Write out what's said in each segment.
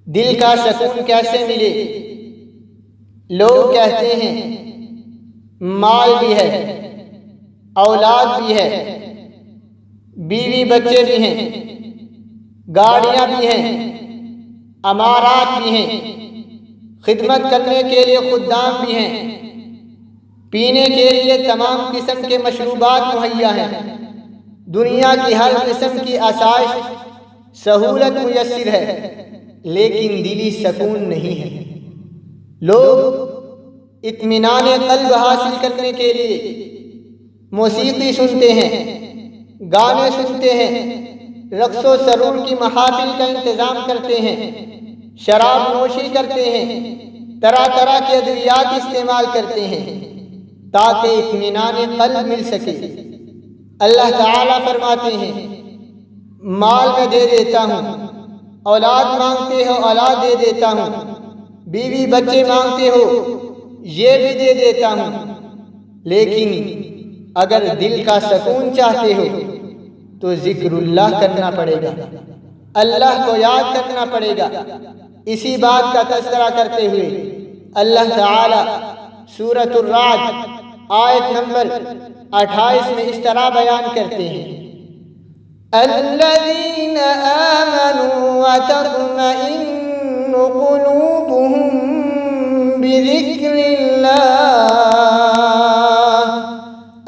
دل کا سکون کیسے ملے؟ لوگ کہتے ہیں مال بھی ہے، اولاد بھی ہے، بیوی بچے بھی ہیں، گاڑیاں بھی ہیں، عمارات بھی ہیں، خدمت کرنے کے لیے خدام بھی ہیں، پینے کے لیے تمام قسم کے مشروبات مہیا ہیں، دنیا کی ہر قسم کی آسائش سہولت میسر ہے، لیکن دلی سکون نہیں ہے۔ لوگ اطمینان قلب حاصل کرنے کے لیے موسیقی سنتے ہیں، گانے سنتے ہیں، رقص و سرور کی محافل کا انتظام کرتے ہیں، شراب نوشی کرتے ہیں، طرح طرح کے ادویات استعمال کرتے ہیں تاکہ اطمینان قلب مل سکے۔ اللہ تعالیٰ فرماتے ہیں مال میں دے دیتا ہوں، اولاد مانگتے ہو اولاد دے دیتا ہوں، بیوی بچے مانگتے ہو یہ بھی دے دیتا ہوں، لیکن اگر دل کا سکون چاہتے ہو تو ذکر اللہ کرنا پڑے گا، اللہ کو یاد کرنا پڑے گا۔ اسی بات کا تذکرہ کرتے ہوئے اللہ تعالی سورۃ الرعد آیت نمبر 28 میں اس طرح بیان کرتے ہیں الذین آمنوا وتطمئن قلوبهم بذکر اللہ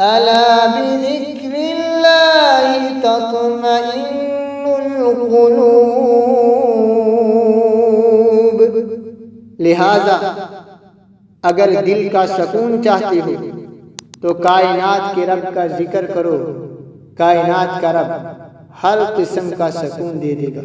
الا بذکر اللہ تطمئن القلوب۔ لہذا اگر دل کا سکون چاہتے ہو تو کائنات کے رب کا ذکر کرو، کائنات کا رب ہر قسم کا سکون دے دے گا۔